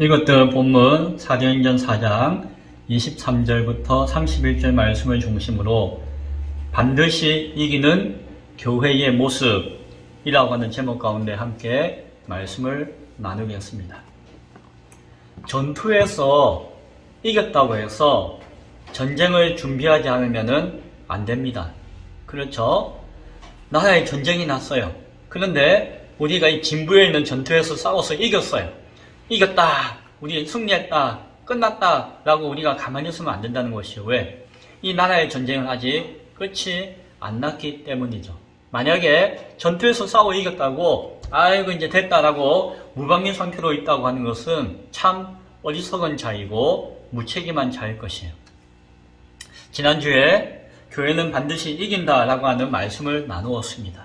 읽었던 본문 사도행전 4장 23절부터 31절 말씀을 중심으로 반드시 이기는 교회의 모습이라고 하는 제목 가운데 함께 말씀을 나누겠습니다. 전투에서 이겼다고 해서 전쟁을 준비하지 않으면 안 됩니다. 그렇죠? 나라에 전쟁이 났어요. 그런데 우리가 이 진부에 있는 전투에서 싸워서 이겼어요. 이겼다, 우리 승리했다, 끝났다 라고 우리가 가만히 있으면 안 된다는 것이요. 왜? 이 나라의 전쟁은 아직 끝이 안 났기 때문이죠. 만약에 전투에서 싸워 이겼다고 아이고 이제 됐다라고 무방비 상태로 있다고 하는 것은 참 어리석은 자이고 무책임한 자일 것이에요. 지난주에 교회는 반드시 이긴다라고 하는 말씀을 나누었습니다.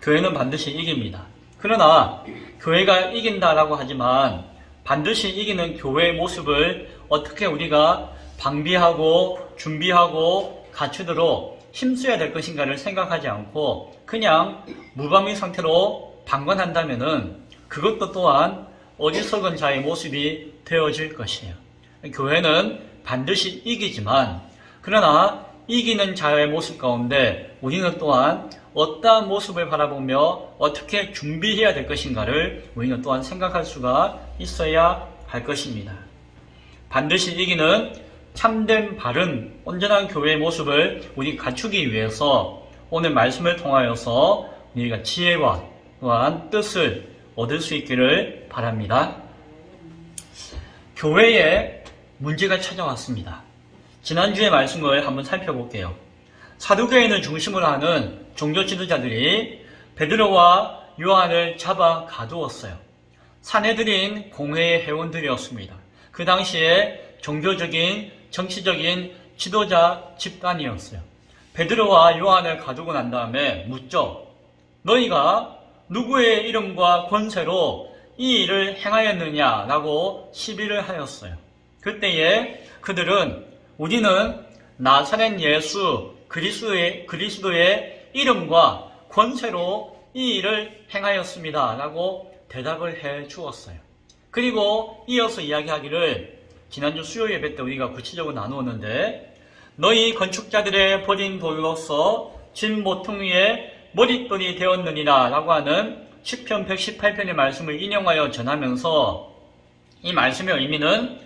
교회는 반드시 이깁니다. 그러나 교회가 이긴다라고 하지만 반드시 이기는 교회의 모습을 어떻게 우리가 방비하고 준비하고 갖추도록 힘써야 될 것인가를 생각하지 않고 그냥 무방비 상태로 방관한다면은 그것도 또한 어리석은 자의 모습이 되어질 것이에요. 교회는 반드시 이기지만 그러나 이기는 자의 모습 가운데 우리는 또한 어떠한 모습을 바라보며 어떻게 준비해야 될 것인가를 우리는 또한 생각할 수가 있어야 할 것입니다. 반드시 이기는 참된 바른 온전한 교회의 모습을 우리 갖추기 위해서 오늘 말씀을 통하여서 우리가 지혜와 또한 뜻을 얻을 수 있기를 바랍니다. 교회에 문제가 찾아왔습니다. 지난주의 말씀을 한번 살펴볼게요. 사두개인을 중심으로 하는 종교 지도자들이 베드로와 요한을 잡아 가두었어요. 사내들인 공회의 회원들이었습니다. 그 당시에 종교적인, 정치적인 지도자 집단이었어요. 베드로와 요한을 가두고 난 다음에 묻죠. 너희가 누구의 이름과 권세로 이 일을 행하였느냐라고 시비를 하였어요. 그때에 그들은 우리는 나사렛 예수 그리스도의 이름과 권세로 이 일을 행하였습니다 라고 대답을 해 주었어요. 그리고 이어서 이야기하기를 지난주 수요 예배 때 우리가 구체적으로 나누었는데 너희 건축자들의 버린 돌로서 진 모퉁 위에 머릿돌이 되었느니라 라고 하는 시편 118편의 말씀을 인용하여 전하면서 이 말씀의 의미는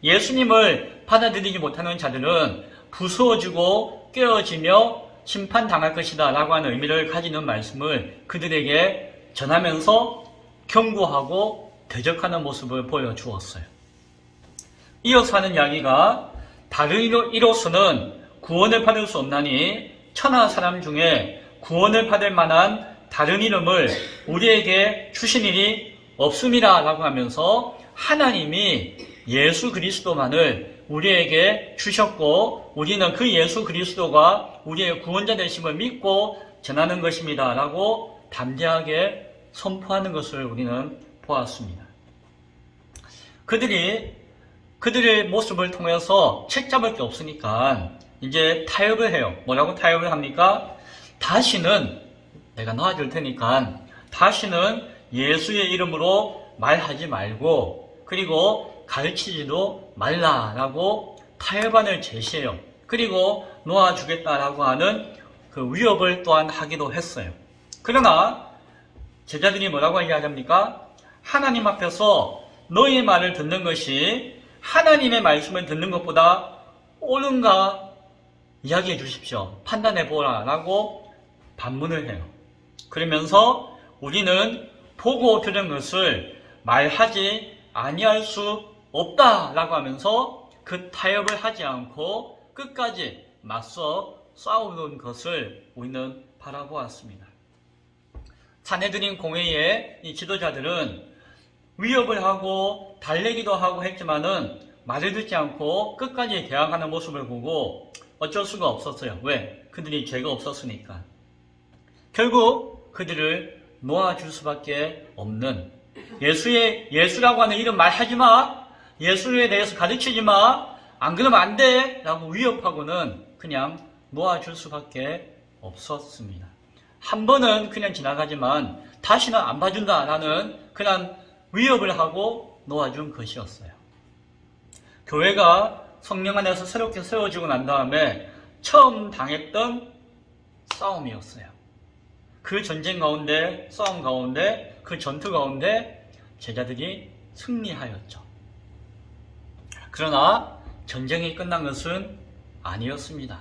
예수님을 받아들이지 못하는 자들은 부수어지고 깨어지며 심판당할 것이다 라고 하는 의미를 가지는 말씀을 그들에게 전하면서 경고하고 대적하는 모습을 보여주었어요. 이어서 하는 이야기가 다른 이로서는 구원을 받을 수 없나니 천하 사람 중에 구원을 받을 만한 다른 이름을 우리에게 주신 일이 없음이라 라고 하면서 하나님이 예수 그리스도만을 우리에게 주셨고 우리는 그 예수 그리스도가 우리의 구원자 되심을 믿고 전하는 것입니다 라고 담대하게 선포하는 것을 우리는 보았습니다. 그들의 모습을 통해서 책잡을 게 없으니까 이제 타협을 해요. 뭐라고 타협을 합니까? 다시는 내가 놔줄 테니까 다시는 예수의 이름으로 말하지 말고 그리고 가르치지도 말라라고 타협안을 제시해요. 그리고 놓아주겠다라고 하는 그 위협을 또한 하기도 했어요. 그러나 제자들이 뭐라고 이야기합니까? 하나님 앞에서 너희의 말을 듣는 것이 하나님의 말씀을 듣는 것보다 옳은가 이야기해 주십시오. 판단해 보라 라고 반문을 해요. 그러면서 우리는 보고 들은 것을 말하지 아니할 수 없다라고 하면서 그 타협을 하지 않고 끝까지 맞서 싸우는 것을 우리는 바라보았습니다. 사내들인 공회의 이 지도자들은 위협을 하고 달래기도 하고 했지만은 말을 듣지 않고 끝까지 대항하는 모습을 보고 어쩔 수가 없었어요. 왜? 그들이 죄가 없었으니까. 결국 그들을 놓아줄 수밖에 없는 예수라고 하는 이름 말하지 마. 예수에 대해서 가르치지 마. 안 그러면 안 돼. 라고 위협하고는 그냥 놓아줄 수밖에 없었습니다. 한 번은 그냥 지나가지만 다시는 안 봐준다라는 그런 위협을 하고 놓아준 것이었어요. 교회가 성령 안에서 새롭게 세워지고 난 다음에 처음 당했던 싸움이었어요. 그 전쟁 가운데, 싸움 가운데, 그 전투 가운데 제자들이 승리하였죠. 그러나 전쟁이 끝난 것은 아니었습니다.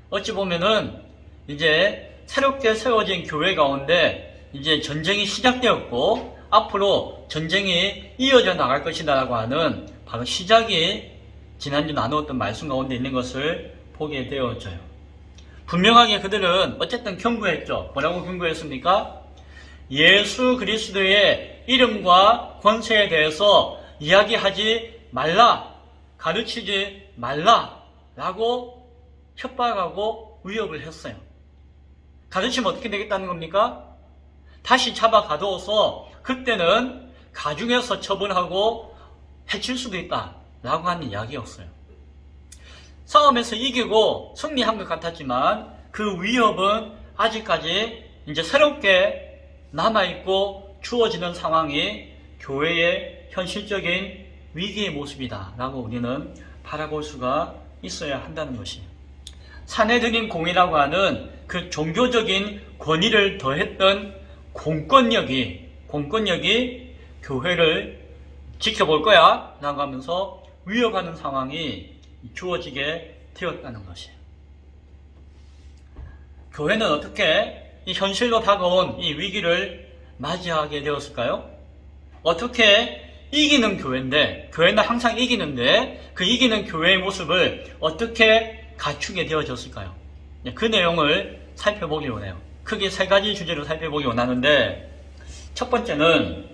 어찌 보면은 이제 새롭게 세워진 교회 가운데 이제 전쟁이 시작되었고 앞으로 전쟁이 이어져 나갈 것이다라고 하는 바로 시작이 지난주 나누었던 말씀 가운데 있는 것을 보게 되어져요. 분명하게 그들은 어쨌든 경고했죠. 뭐라고 경고했습니까? 예수 그리스도의 이름과 권세에 대해서 이야기하지 말라, 가르치지 말라라고 협박하고 위협을 했어요. 가르치면 어떻게 되겠다는 겁니까? 다시 잡아 가두어서 그때는 가중해서 처분하고 해칠 수도 있다라고 하는 이야기였어요. 싸움에서 이기고 승리한 것 같았지만 그 위협은 아직까지 이제 새롭게 남아있고 주어지는 상황이 교회의 현실적인 위기의 모습이다라고 우리는 바라볼 수가 있어야 한다는 것이에요. 사내들인 공이라고 하는 그 종교적인 권위를 더했던 공권력이 교회를 지켜볼 거야 라고 하면서 위협하는 상황이 주어지게 되었다는 것이에요. 교회는 어떻게 이 현실로 다가온 이 위기를 맞이하게 되었을까요? 어떻게 이기는 교회인데, 교회는 항상 이기는데 그 이기는 교회의 모습을 어떻게 갖추게 되어졌을까요? 그 내용을 살펴보기 원해요. 크게 세 가지 주제로 살펴보기 원하는데, 첫 번째는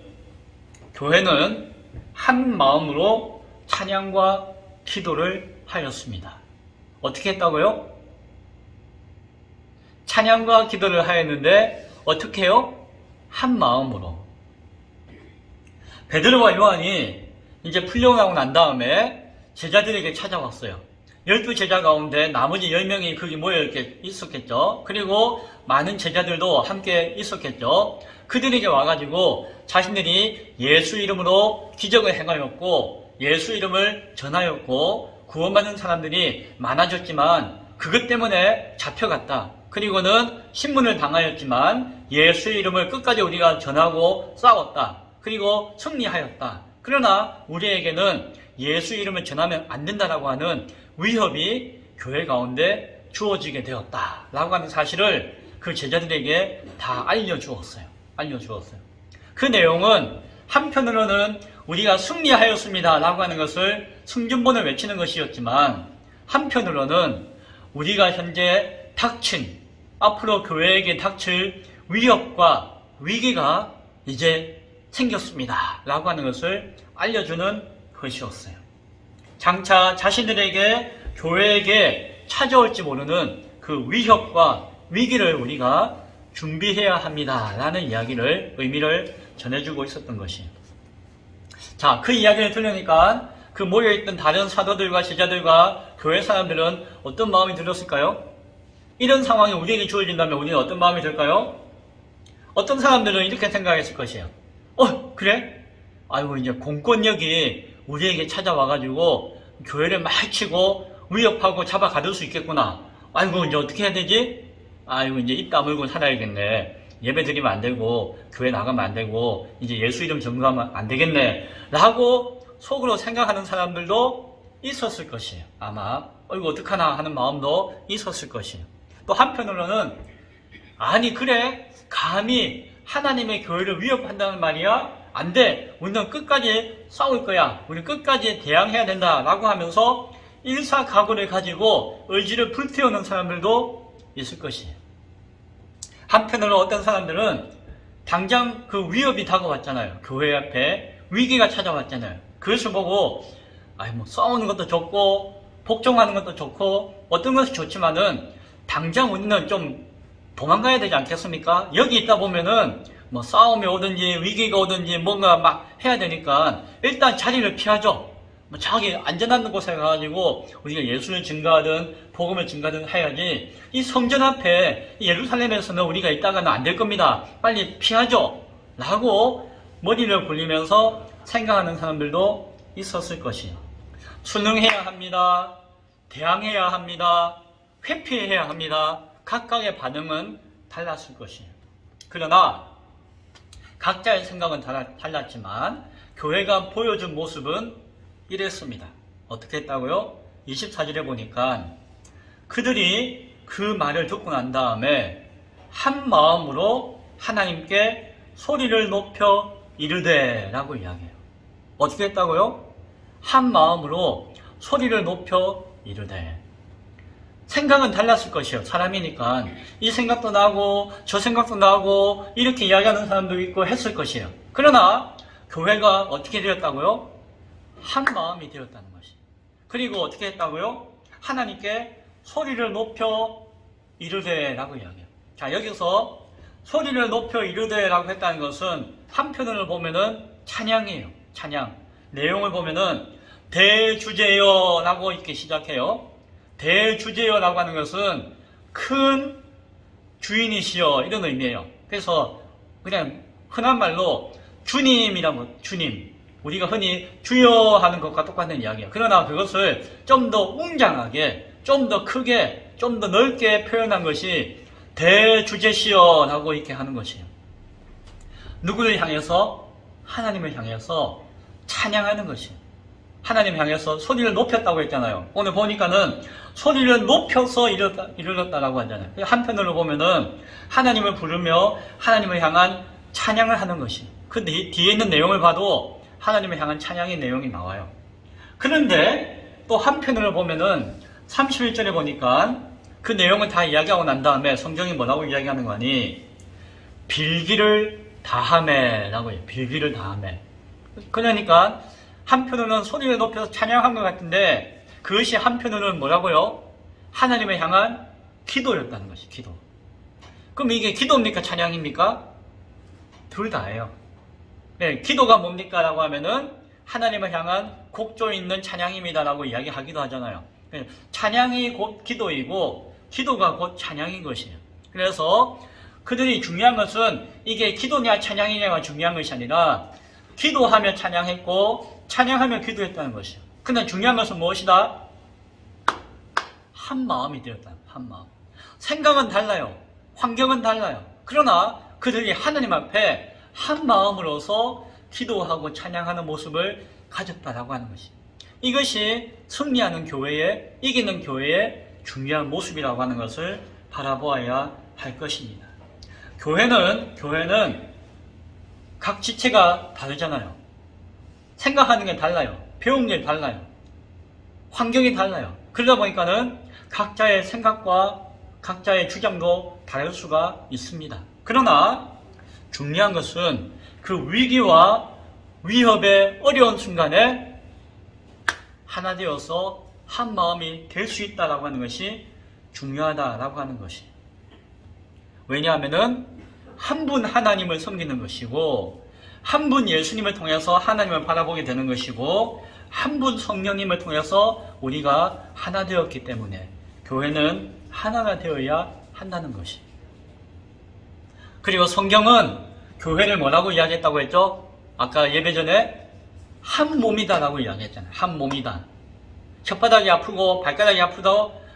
교회는 한 마음으로 찬양과 기도를 하였습니다. 어떻게 했다고요? 찬양과 기도를 하였는데 어떻게 해요? 한 마음으로. 베드로와 요한이 이제 풀려나고 난 다음에 제자들에게 찾아왔어요. 12제자 가운데 나머지 10명이 거기 모여 있었겠죠. 그리고 많은 제자들도 함께 있었겠죠. 그들에게 와가지고 자신들이 예수 이름으로 기적을 행하였고 예수 이름을 전하였고 구원받는 사람들이 많아졌지만 그것 때문에 잡혀갔다. 그리고는 신문을 당하였지만 예수 이름을 끝까지 우리가 전하고 싸웠다. 그리고 승리하였다. 그러나 우리에게는 예수 이름을 전하면 안 된다라고 하는 위협이 교회 가운데 주어지게 되었다라고 하는 사실을 그 제자들에게 다 알려주었어요. 그 내용은 한편으로는 우리가 승리하였습니다라고 하는 것을 승전본을 외치는 것이었지만 한편으로는 우리가 현재 닥친 앞으로 교회에게 닥칠 위협과 위기가 이제 생겼습니다 라고 하는 것을 알려주는 것이었어요. 장차 자신들에게 교회에게 찾아올지 모르는 그 위협과 위기를 우리가 준비해야 합니다 라는 이야기를 의미를 전해주고 있었던 것이에요. 자, 그 이야기를 들으니까 그 모여있던 다른 사도들과 제자들과 교회 사람들은 어떤 마음이 들었을까요? 이런 상황이 우리에게 주어진다면 우리는 어떤 마음이 들까요? 어떤 사람들은 이렇게 생각했을 것이에요. 그래? 아이고 이제 공권력이 우리에게 찾아와가지고 교회를 막 치고 위협하고 잡아 가둘 수 있겠구나. 아이고 이제 어떻게 해야 되지? 아이고 이제 입 다물고 살아야겠네. 예배 드리면 안 되고 교회 나가면 안 되고 이제 예수 이름 전도하면 안 되겠네 라고 속으로 생각하는 사람들도 있었을 것이에요. 아마 이거 어떡하나 하는 마음도 있었을 것이에요. 또 한편으로는 아니 그래? 감히 하나님의 교회를 위협한다는 말이야? 안 돼. 우리는 끝까지 싸울 거야. 우리 끝까지 대항해야 된다 라고 하면서 일사각오를 가지고 의지를 불태우는 사람들도 있을 것이에요. 한편으로 어떤 사람들은 당장 그 위협이 다가왔잖아요. 교회 앞에 위기가 찾아왔잖아요. 그것을 보고 싸우는 것도 좋고 복종하는 것도 좋고 어떤 것이 좋지만은 당장 우리는 좀 도망가야 되지 않겠습니까? 여기 있다 보면은 싸움이 오든지 위기가 오든지 뭔가 막 해야 되니까 일단 자리를 피하죠. 자기 안전한 곳에 가가지고 우리가 예수를 증거하든 복음을 증거하든 해야지 이 성전 앞에 예루살렘에서는 우리가 있다가는 안 될 겁니다. 빨리 피하죠. 라고 머리를 굴리면서 생각하는 사람들도 있었을 것이에요. 순응해야 합니다. 대항해야 합니다. 회피해야 합니다. 각각의 반응은 달랐을 것이에요. 그러나 각자의 생각은 달랐지만 교회가 보여준 모습은 이랬습니다. 어떻게 했다고요? 24절에 보니까 그들이 그 말을 듣고 난 다음에 한 마음으로 하나님께 소리를 높여 이르되 라고 이야기해요. 어떻게 했다고요? 한 마음으로 소리를 높여 이르되. 생각은 달랐을 것이에요. 사람이니까 이 생각도 나고 저 생각도 나고 이렇게 이야기하는 사람도 있고 했을 것이에요. 그러나 교회가 어떻게 되었다고요? 한 마음이 되었다는 것이. 그리고 어떻게 했다고요? 하나님께 소리를 높여 이르되 라고 이야기해요. 자, 여기서 소리를 높여 이르되 라고 했다는 것은 한편으로 보면은 찬양이에요. 찬양. 내용을 보면은 대주제여 라고 이렇게 시작해요. 대주제여 라고 하는 것은 큰 주인이시여 이런 의미예요. 그래서 그냥 흔한 말로 주님이라고, 주님. 우리가 흔히 주여 하는 것과 똑같은 이야기예요. 그러나 그것을 좀 더 웅장하게, 좀 더 크게, 좀 더 넓게 표현한 것이 대주제시여 라고 이렇게 하는 것이에요. 누구를 향해서? 하나님을 향해서 찬양하는 것이에요. 하나님 향해서 소리를 높였다고 했잖아요. 오늘 보니까는 소리를 높여서 이르렀다라고 하잖아요. 한편으로 보면은 하나님을 부르며 하나님을 향한 찬양을 하는 것이. 그 뒤에 있는 내용을 봐도 하나님을 향한 찬양의 내용이 나와요. 그런데 또 한편으로 보면은 31절에 보니까 그 내용을 다 이야기하고 난 다음에 성경이 뭐라고 이야기하는 거니? 빌기를 다하매 라고 해요. 빌기를 다하매. 그러니까 한편으로는 소리를 높여서 찬양한 것 같은데 그것이 한편으로는 뭐라고요? 하나님을 향한 기도였다는 것이. 기도. 그럼 이게 기도입니까? 찬양입니까? 둘 다예요. 네, 기도가 뭡니까? 라고 하면은 하나님을 향한 곡조 있는 찬양입니다 라고 이야기하기도 하잖아요. 네, 찬양이 곧 기도이고 기도가 곧 찬양인 것이에요. 그래서 그들이 중요한 것은 이게 기도냐 찬양이냐가 중요한 것이 아니라 기도하며 찬양했고 찬양하며 기도했다는 것이에요. 근데 중요한 것은 무엇이다? 한 마음이 되었다. 한 마음. 생각은 달라요. 환경은 달라요. 그러나 그들이 하나님 앞에 한 마음으로서 기도하고 찬양하는 모습을 가졌다라고 하는 것이에요. 이것이 승리하는 교회의, 이기는 교회의 중요한 모습이라고 하는 것을 바라보아야 할 것입니다. 교회는 각 지체가 다르잖아요. 생각하는 게 달라요. 배운 게 달라요. 환경이 달라요. 그러다 보니까는 각자의 생각과 각자의 주장도 다를 수가 있습니다. 그러나 중요한 것은 그 위기와 위협의 어려운 순간에 하나 되어서 한 마음이 될 수 있다라고 하는 것이 중요하다라고 하는 것이. 왜냐하면은 한 분 하나님을 섬기는 것이고 한 분 예수님을 통해서 하나님을 바라보게 되는 것이고 한 분 성령님을 통해서 우리가 하나 되었기 때문에 교회는 하나가 되어야 한다는 것이. 그리고 성경은 교회를 뭐라고 이야기했다고 했죠? 아까 예배 전에 한 몸이다라고 이야기했잖아요. 한 몸이다. 혓바닥이 아프고 발가락이 아프다.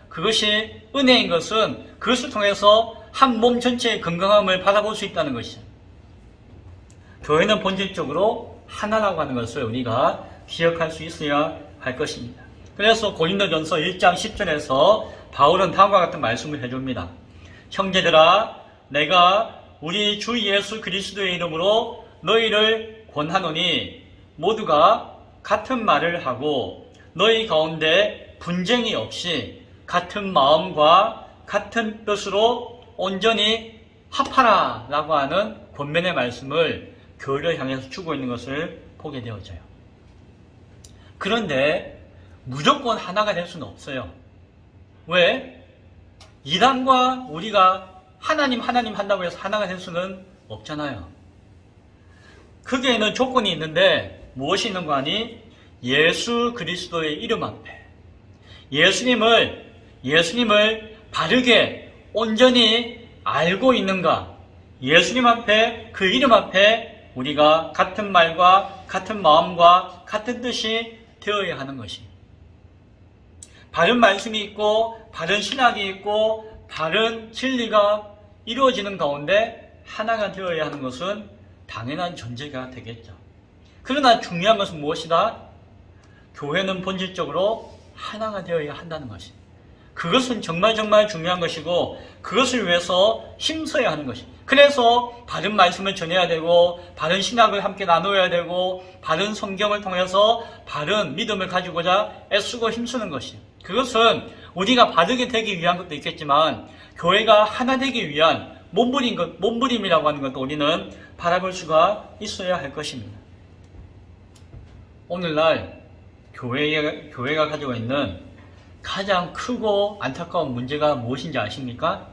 그것이 은혜인 것은 그것을 통해서 한 몸 전체의 건강함을 바라볼 수 있다는 것이죠. 교회는 본질적으로 하나라고 하는 것을 우리가 기억할 수 있어야 할 것입니다. 그래서 고린도전서 1장 10절에서 바울은 다음과 같은 말씀을 해줍니다. 형제들아, 내가 우리 주 예수 그리스도의 이름으로 너희를 권하노니 모두가 같은 말을 하고 너희 가운데 분쟁이 없이 같은 마음과 같은 뜻으로 온전히 합하라 라고 하는 권면의 말씀을 교회를 향해서 주고 있는 것을 보게 되어져요. 그런데 무조건 하나가 될 수는 없어요. 왜? 이단과 우리가 하나님 한다고 해서 하나가 될 수는 없잖아요. 거기에는 조건이 있는데 무엇이 있는 거 아니? 예수 그리스도의 이름 앞에 예수님을 바르게 온전히 알고 있는가? 예수님 앞에, 그 이름 앞에 우리가 같은 말과 같은 마음과 같은 뜻이 되어야 하는 것입니다. 바른 말씀이 있고 바른 신학이 있고 바른 진리가 이루어지는 가운데 하나가 되어야 하는 것은 당연한 존재가 되겠죠. 그러나 중요한 것은 무엇이다? 교회는 본질적으로 하나가 되어야 한다는 것입니다. 그것은 정말 중요한 것이고 그것을 위해서 힘써야 하는 것입니다. 그래서 바른 말씀을 전해야 되고 바른 신학을 함께 나누어야 되고 바른 성경을 통해서 바른 믿음을 가지고자 애쓰고 힘쓰는 것입니다. 그것은 우리가 바르게 되기 위한 것도 있겠지만 교회가 하나 되기 위한 몸부림이라고 하는 것도 우리는 바라볼 수가 있어야 할 것입니다. 오늘날 교회가 가지고 있는 가장 크고 안타까운 문제가 무엇인지 아십니까?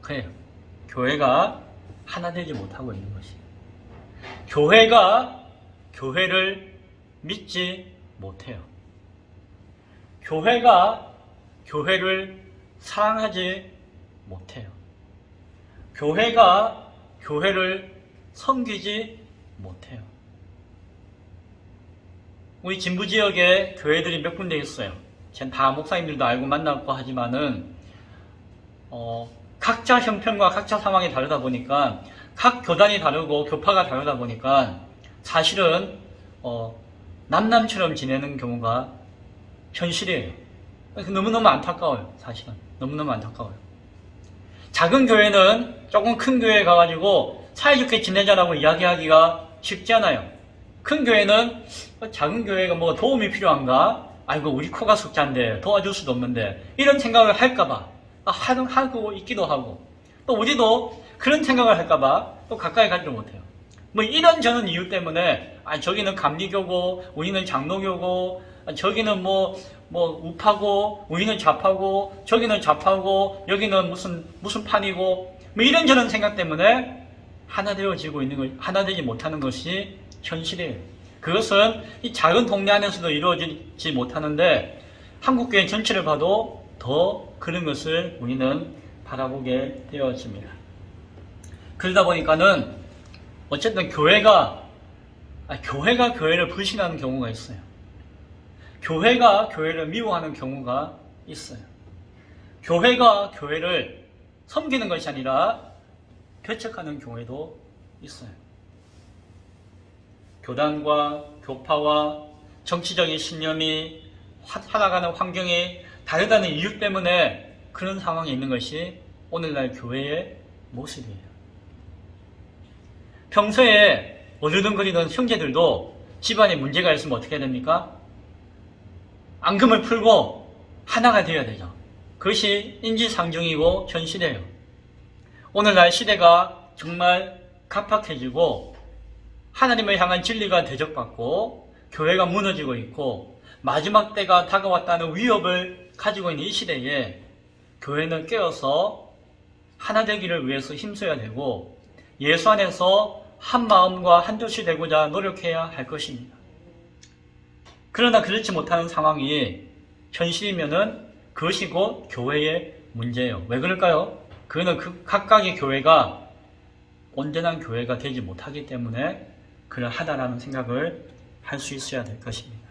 그래요. 교회가 하나 되지 못하고 있는 것이에요. 교회가 교회를 믿지 못해요. 교회가 교회를 사랑하지 못해요. 교회가 교회를 섬기지 못해요. 우리 진부지역에 교회들이 몇 군데 있어요. 전 다 목사님들도 알고 만났고 하지만은 각자 형편과 각자 상황이 다르다 보니까 각 교단이 다르고 교파가 다르다 보니까 사실은 남남처럼 지내는 경우가 현실이에요. 너무너무 안타까워요. 사실은 너무너무 안타까워요. 작은 교회는 조금 큰 교회에 가가지고 사이좋게 지내자라고 이야기하기가 쉽지 않아요. 큰 교회는 작은 교회가 뭐 도움이 필요한가? 아이고 우리 코가 숙자인데 도와줄 수도 없는데 이런 생각을 할까봐 하고 있기도 하고 또 우리도 그런 생각을 할까봐 또 가까이 가지를 못해요. 뭐 이런저런 이유 때문에 저기는 감리교고 우리는 장로교고 저기는 뭐 우파고 우리는 좌파고 저기는 좌파고 여기는 무슨 판이고 뭐 이런저런 생각 때문에 하나 되지 못하는 것이 현실이에요. 그것은 이 작은 동네 안에서도 이루어지지 못하는데 한국교회 전체를 봐도 더 그런 것을 우리는 바라보게 되어집니다. 그러다 보니까는 어쨌든 교회가 교회를 불신하는 경우가 있어요. 교회가 교회를 미워하는 경우가 있어요. 교회가 교회를 섬기는 것이 아니라 배척하는 경우에도 있어요. 교단과 교파와 정치적인 신념이 살아가는 환경이 다르다는 이유 때문에 그런 상황이 있는 것이 오늘날 교회의 모습이에요. 평소에 어르렁거리던 형제들도 집안에 문제가 있으면 어떻게 됩니까? 앙금을 풀고 하나가 되어야 되죠. 그것이 인지상정이고 현실이에요. 오늘날 시대가 정말 각박해지고 하나님을 향한 진리가 대적받고 교회가 무너지고 있고 마지막 때가 다가왔다는 위협을 가지고 있는 이 시대에 교회는 깨어서 하나 되기를 위해서 힘써야 되고 예수 안에서 한 마음과 한 뜻이 되고자 노력해야 할 것입니다. 그러나 그렇지 못하는 상황이 현실이면은 그것이 곧 교회의 문제예요. 왜 그럴까요? 그거는 각각의 교회가 온전한 교회가 되지 못하기 때문에 그러하다라는 생각을 할 수 있어야 될 것입니다.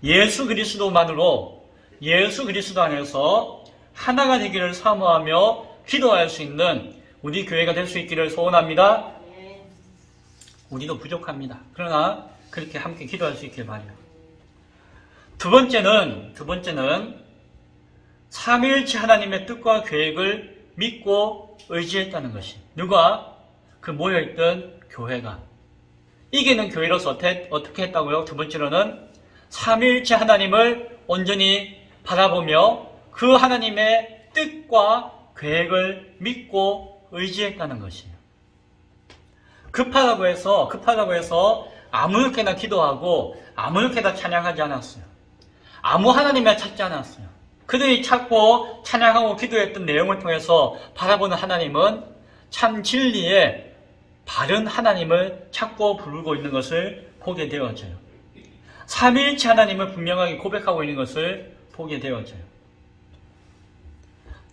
예수 그리스도만으로 예수 그리스도 안에서 하나가 되기를 사모하며 기도할 수 있는 우리 교회가 될 수 있기를 소원합니다. 우리도 부족합니다. 그러나 그렇게 함께 기도할 수 있길 바라요. 두 번째는 삼위일체 하나님의 뜻과 계획을 믿고 의지했다는 것이 누가? 그 모여있던 교회가 이기는 교회로서 어떻게 했다고요? 두 번째로는 삼위일체 하나님을 온전히 바라보며 그 하나님의 뜻과 계획을 믿고 의지했다는 것이에요. 급하다고 해서 아무렇게나 기도하고 아무렇게나 찬양하지 않았어요. 아무 하나님을 찾지 않았어요. 그들이 찾고 찬양하고 기도했던 내용을 통해서 바라보는 하나님은 참 진리의 바른 하나님을 찾고 부르고 있는 것을 보게 되어져요. 삼위일체 하나님을 분명하게 고백하고 있는 것을 보게 되어져요.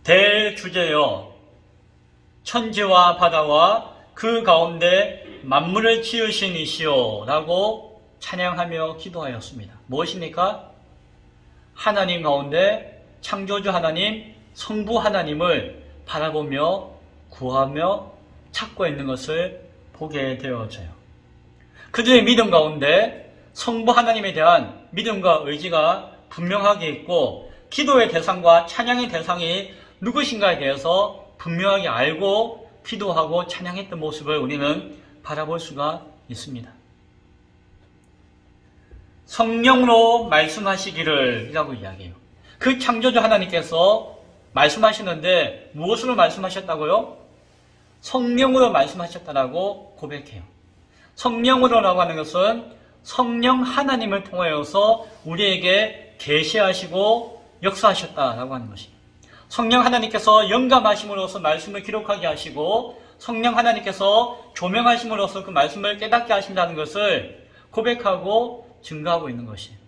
대주제여 천지와 바다와 그 가운데 만물을 지으신 이시오 라고 찬양하며 기도하였습니다. 무엇입니까? 하나님 가운데 창조주 하나님, 성부 하나님을 바라보며 구하며 찾고 있는 것을 보게 되어져요. 그들의 믿음 가운데 성부 하나님에 대한 믿음과 의지가 분명하게 있고 기도의 대상과 찬양의 대상이 누구신가에 대해서 분명하게 알고 기도하고 찬양했던 모습을 우리는 바라볼 수가 있습니다. 성령으로 말씀하시기를 이라고 이야기해요. 그 창조주 하나님께서 말씀하시는데 무엇으로 말씀하셨다고요? 성령으로 말씀하셨다라고 고백해요. 성령으로라고 하는 것은 성령 하나님을 통하여서 우리에게 계시하시고 역사하셨다라고 하는 것입니다. 성령 하나님께서 영감하심으로써 말씀을 기록하게 하시고 성령 하나님께서 조명하심으로써 그 말씀을 깨닫게 하신다는 것을 고백하고 증거하고 있는 것이에요.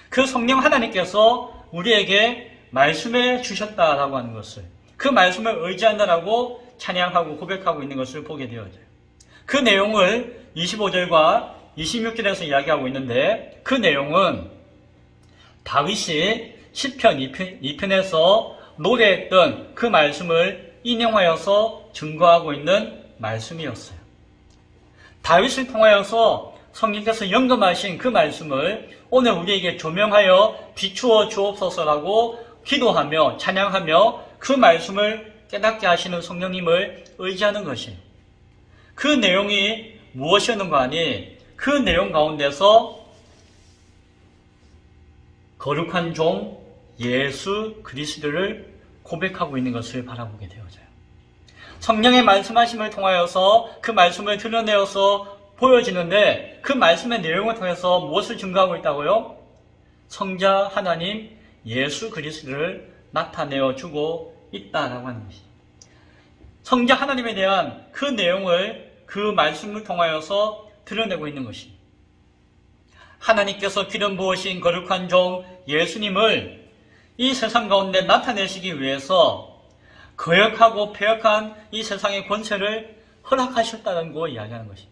그 성령 하나님께서 우리에게 말씀해 주셨다라고 하는 것을, 그 말씀을 의지한다라고 찬양하고 고백하고 있는 것을 보게 되어져요. 그 내용을 25절과 26절에서 이야기하고 있는데 그 내용은 다윗이 시편 2편에서 노래했던 그 말씀을 인용하여서 증거하고 있는 말씀이었어요. 다윗을 통하여서 성령께서 영감하신 그 말씀을 오늘 우리에게 조명하여 비추어 주옵소서라고 기도하며 찬양하며 그 말씀을 깨닫게 하시는 성령님을 의지하는 것이에요. 그 내용이 무엇이었는가 하니 그 내용 가운데서 거룩한 종 예수 그리스도를 고백하고 있는 것을 바라보게 되어져요. 성령의 말씀하심을 통하여서 그 말씀을 드러내어서 보여지는데 그 말씀의 내용을 통해서 무엇을 증거하고 있다고요? 성자 하나님 예수 그리스도를 나타내어 주고 있다라고 하는 것이죠. 성자 하나님에 대한 그 내용을 그 말씀을 통하여서 드러내고 있는 것입니다. 하나님께서 기름 부으신 거룩한 종 예수님을 이 세상 가운데 나타내시기 위해서 거역하고 패역한 이 세상의 권세를 허락하셨다는 거 이야기하는 것입니다.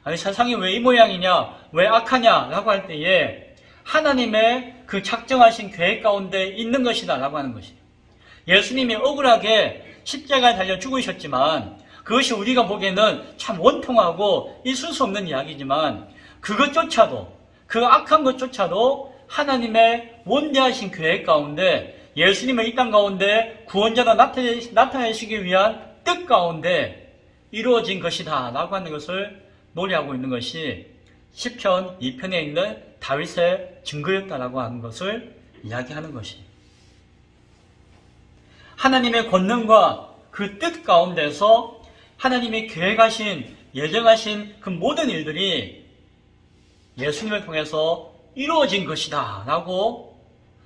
아니 세상이 왜 이 모양이냐, 왜 악하냐 라고 할 때에 하나님의 그 작정하신 계획 가운데 있는 것이다 라고 하는 것입니다. 예수님이 억울하게 십자가에 달려 죽으셨지만 그것이 우리가 보기에는 참 원통하고 있을 수 없는 이야기지만 그것조차도, 그 악한 것조차도 하나님의 원대하신 계획 가운데 예수님을 이 땅 가운데 구원자로 나타내시기 위한 뜻 가운데 이루어진 것이다 라고 하는 것을 노래하고 있는 것이 시편 2편에 있는 다윗의 증거였다라고 하는 것을 이야기하는 것이 하나님의 권능과 그 뜻 가운데서 하나님이 계획하신, 예정하신 그 모든 일들이 예수님을 통해서 이루어진 것이다 라고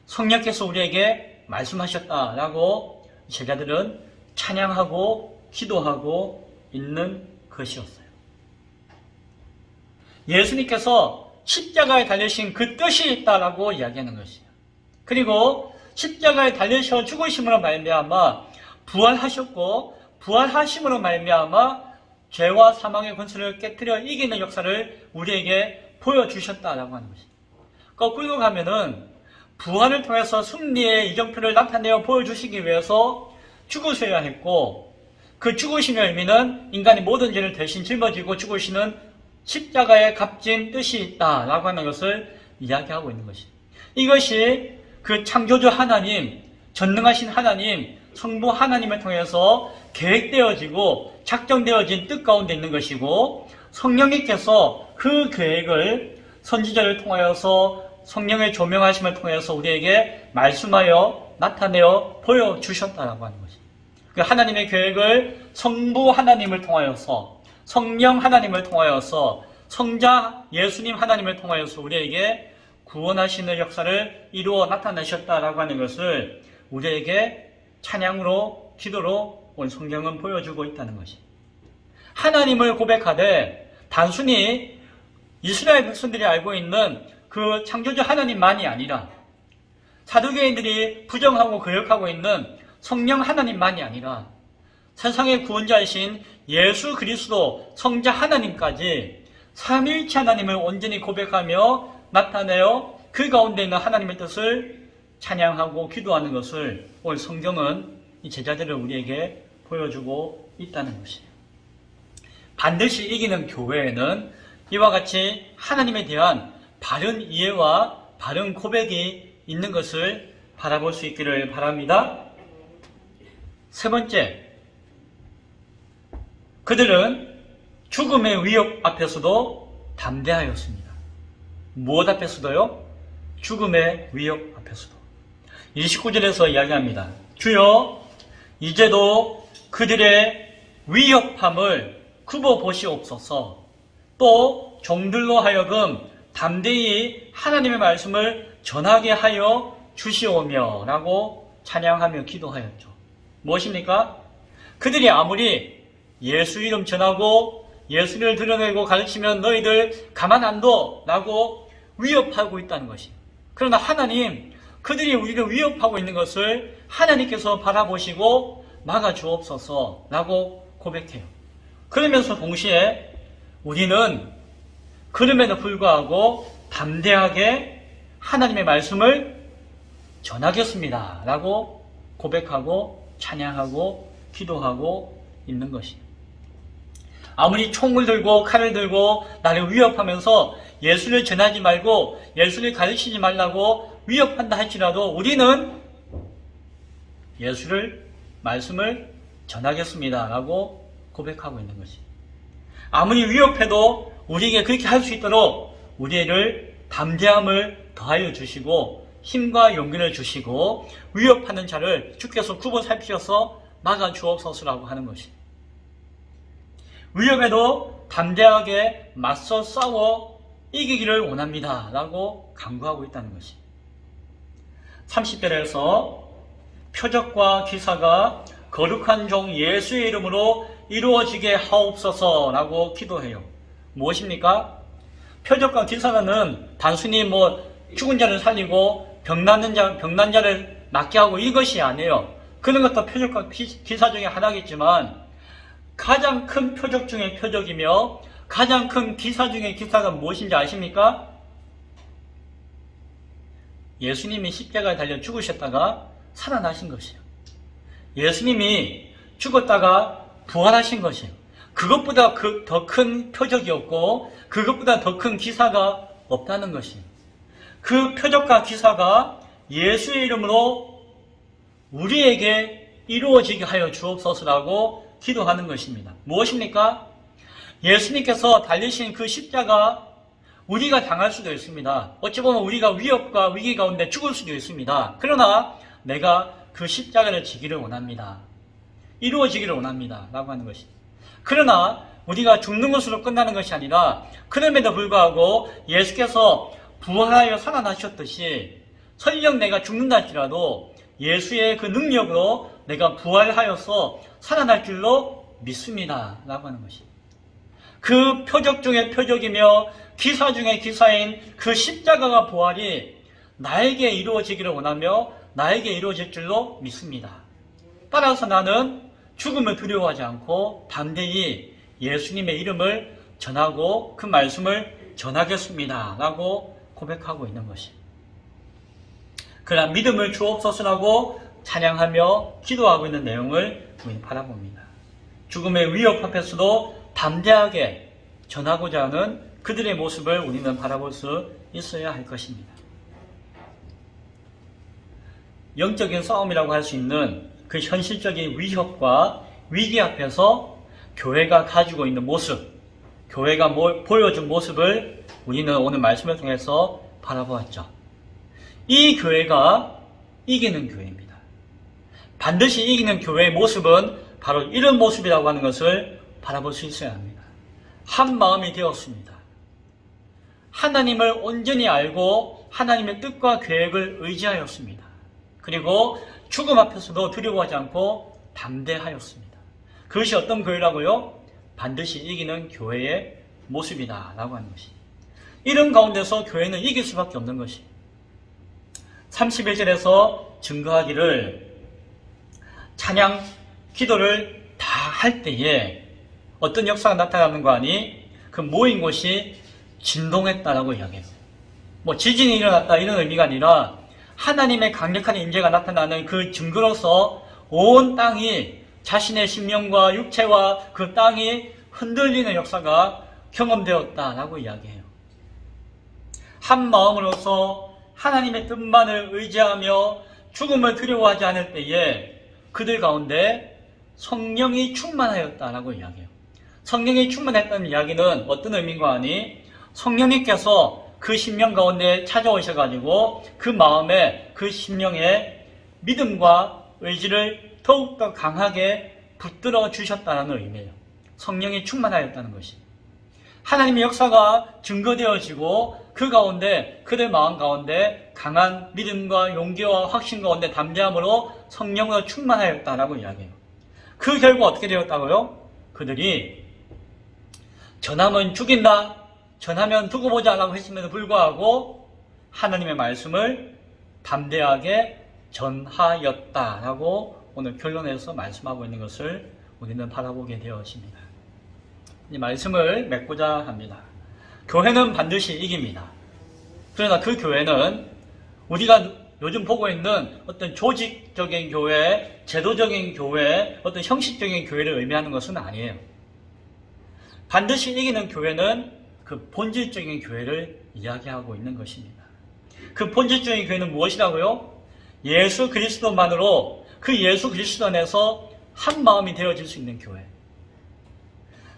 성령께서 우리에게 말씀하셨다라고 제자들은 찬양하고 기도하고 있는 것이었어요. 예수님께서 십자가에 달리신 그 뜻이 있다라고 이야기하는 것이에요. 그리고 십자가에 달리셔 죽으심으로 말미암아 부활하셨고 부활하심으로 말미암아 죄와 사망의 권세를 깨뜨려 이기는 역사를 우리에게 보여주셨다라고 하는 것이에요. 거꾸로 가면은 부활을 통해서 승리의 이정표를 나타내어 보여주시기 위해서 죽으셔야 했고 그 죽으심의 의미는 인간의 모든 죄를 대신 짊어지고 죽으시는 십자가의 값진 뜻이 있다라고 하는 것을 이야기하고 있는 것이에요. 이것이 그 창조주 하나님, 전능하신 하나님, 성부 하나님을 통해서 계획되어지고 작정되어진 뜻 가운데 있는 것이고 성령님께서 그 계획을 선지자를 통하여서 성령의 조명하심을 통해서 우리에게 말씀하여 나타내어 보여주셨다라고 하는 것입니다. 그 하나님의 계획을 성부 하나님을 통하여서 성령 하나님을 통하여서 성자 예수님 하나님을 통하여서 우리에게 구원하시는 역사를 이루어 나타내셨다라고 하는 것을 우리에게 찬양으로 기도로 오늘 성경은 보여주고 있다는 것입니다. 하나님을 고백하되 단순히 이스라엘 백성들이 알고 있는 그 창조주 하나님만이 아니라 사두개인들이 부정하고 거역하고 있는 성령 하나님만이 아니라 세상의 구원자이신 예수 그리스도 성자 하나님까지 삼위일체 하나님을 온전히 고백하며 나타내어 그 가운데 있는 하나님의 뜻을 찬양하고 기도하는 것을 오늘 성경은 이 제자들을 우리에게 보여주고 있다는 것이에요. 반드시 이기는 교회에는 이와 같이 하나님에 대한 바른 이해와 바른 고백이 있는 것을 바라볼 수 있기를 바랍니다. 세 번째, 그들은 죽음의 위협 앞에서도 담대하였습니다. 무엇 앞에서도요? 죽음의 위협 앞에서도. 29절에서 이야기합니다. 주여, 이제도 그들의 위협함을 굽어보시옵소서. 또 종들로 하여금 담대히 하나님의 말씀을 전하게 하여 주시오며 라고 찬양하며 기도하였죠. 무엇입니까? 그들이 아무리 예수 이름 전하고 예수를 드러내고 가르치면 너희들 가만 안 둬 라고 위협하고 있다는 것이. 그러나 하나님, 그들이 우리를 위협하고 있는 것을 하나님께서 바라보시고 막아주옵소서 라고 고백해요. 그러면서 동시에 우리는 그럼에도 불구하고 담대하게 하나님의 말씀을 전하겠습니다 라고 고백하고 찬양하고 기도하고 있는 것이에요. 아무리 총을 들고 칼을 들고 나를 위협하면서 예수를 전하지 말고 예수를 가르치지 말라고 위협한다 할지라도 우리는 예수를 말씀을 전하겠습니다 라고 고백하고 있는 것이에요. 아무리 위협해도 우리에게 그렇게 할 수 있도록 우리를 담대함을 더하여 주시고 힘과 용기를 주시고 위협하는 자를 주께서 굽어 살피셔서 막아 주옵소서라고 하는 것이에요. 위협에도 담대하게 맞서 싸워 이기기를 원합니다 라고 강구하고 있다는 것이에요. 30절에서 표적과 기사가 거룩한 종 예수의 이름으로 이루어지게 하옵소서 라고 기도해요. 무엇입니까? 표적과 기사는 단순히 죽은 자를 살리고 병난 자를 낫게 하고 이것이 아니에요. 그런 것도 표적과 기사 중에 하나겠지만 가장 큰 표적 중에 표적이며 가장 큰 기사 중에 기사가 무엇인지 아십니까? 예수님이 십자가에 달려 죽으셨다가 살아나신 것이에요. 예수님이 죽었다가 부활하신 것이에요. 그것보다 더 큰 표적이 없고 그것보다 더 큰 기사가 없다는 것이에요. 그 표적과 기사가 예수의 이름으로 우리에게 이루어지게 하여 주옵소서라고 기도하는 것입니다. 무엇입니까? 예수님께서 달리신 그 십자가 우리가 당할 수도 있습니다. 어찌 보면 우리가 위협과 위기 가운데 죽을 수도 있습니다. 그러나 내가 그 십자가를 지기를 원합니다. 이루어지기를 원합니다. 라고 하는 것입니다. 그러나 우리가 죽는 것으로 끝나는 것이 아니라 그럼에도 불구하고 예수께서 부활하여 살아나셨듯이 설령 내가 죽는다 할지라도 예수의 그 능력으로 내가 부활하여서 살아날 줄로 믿습니다. 라고 하는 것입니다. 그 표적 중에 표적이며 기사 중에 기사인 그 십자가가 부활이 나에게 이루어지기를 원하며 나에게 이루어질 줄로 믿습니다. 따라서 나는 죽음을 두려워하지 않고 담대히 예수님의 이름을 전하고 그 말씀을 전하겠습니다. 라고 고백하고 있는 것입니다. 그러나 믿음을 주옵소서라고 찬양하며 기도하고 있는 내용을 우리는 바라봅니다. 죽음의 위협 앞에서도 담대하게 전하고자 하는 그들의 모습을 우리는 바라볼 수 있어야 할 것입니다. 영적인 싸움이라고 할 수 있는 그 현실적인 위협과 위기 앞에서 교회가 가지고 있는 모습, 교회가 보여준 모습을 우리는 오늘 말씀을 통해서 바라보았죠. 이 교회가 이기는 교회입니다. 반드시 이기는 교회의 모습은 바로 이런 모습이라고 하는 것을 바라볼 수 있어야 합니다. 한 마음이 되었습니다. 하나님을 온전히 알고 하나님의 뜻과 계획을 의지하였습니다. 그리고 죽음 앞에서도 두려워하지 않고 담대하였습니다. 그것이 어떤 교회라고요? 반드시 이기는 교회의 모습이다 라고 하는 것이. 이런 가운데서 교회는 이길 수밖에 없는 것이. 31절에서 증거하기를 찬양, 기도를 다 할 때에 어떤 역사가 나타나는 거 아니? 그 모인 곳이 진동했다라고 이야기해요. 뭐 지진이 일어났다 이런 의미가 아니라 하나님의 강력한 임재가 나타나는 그 증거로서 온 땅이 자신의 심령과 육체와 그 땅이 흔들리는 역사가 경험되었다라고 이야기해요. 한 마음으로서 하나님의 뜻만을 의지하며 죽음을 두려워하지 않을 때에 그들 가운데 성령이 충만하였다라고 이야기해요. 성령이 충만했다는 이야기는 어떤 의미인가 하니 성령님께서 그 심령 가운데 찾아오셔가지고 그 마음에 그 심령에 믿음과 의지를 더욱더 강하게 붙들어 주셨다는 의미예요. 성령이 충만하였다는 것이. 하나님의 역사가 증거되어지고 그 가운데 그들 마음 가운데 강한 믿음과 용기와 확신 가운데 담대함으로 성령으로 충만하였다라고 이야기해요. 그 결과 어떻게 되었다고요? 그들이 전하면 죽인다, 전하면 두고 보자 라고 했음에도 불구하고 하나님의 말씀을 담대하게 전하였다라고 오늘 결론에서 말씀하고 있는 것을 우리는 바라보게 되었습니다. 이 말씀을 맺고자 합니다. 교회는 반드시 이깁니다. 그러나 그 교회는 우리가 요즘 보고 있는 어떤 조직적인 교회, 제도적인 교회, 어떤 형식적인 교회를 의미하는 것은 아니에요. 반드시 이기는 교회는 그 본질적인 교회를 이야기하고 있는 것입니다. 그 본질적인 교회는 무엇이라고요? 예수 그리스도만으로 그 예수 그리스도 안에서 한 마음이 되어질 수 있는 교회.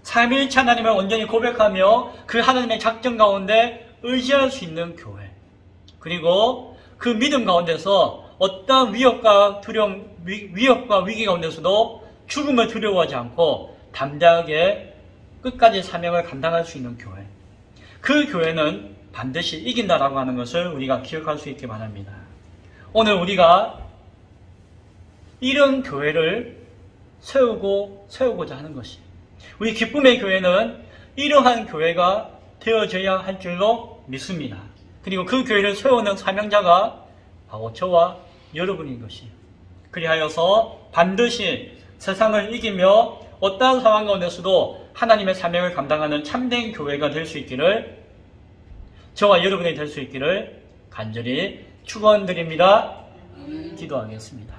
삼위일체 하나님을 온전히 고백하며 그 하나님의 작정 가운데 의지할 수 있는 교회. 그리고 그 믿음 가운데서 어떠한 위협과 위기 가운데서도 죽음을 두려워하지 않고 담대하게 끝까지 사명을 감당할 수 있는 교회. 그 교회는 반드시 이긴다라고 하는 것을 우리가 기억할 수 있기 바랍니다. 오늘 우리가 이런 교회를 세우고자 하는 것이 우리 기쁨의 교회는 이러한 교회가 되어져야 할 줄로 믿습니다. 그리고 그 교회를 세우는 사명자가 바로 저와 여러분인 것이에요. 그리하여서 반드시 세상을 이기며 어떠한 상황 가운데서도 하나님의 사명을 감당하는 참된 교회가 될 수 있기를, 저와 여러분이 될 수 있기를 간절히 축원드립니다. 기도하겠습니다.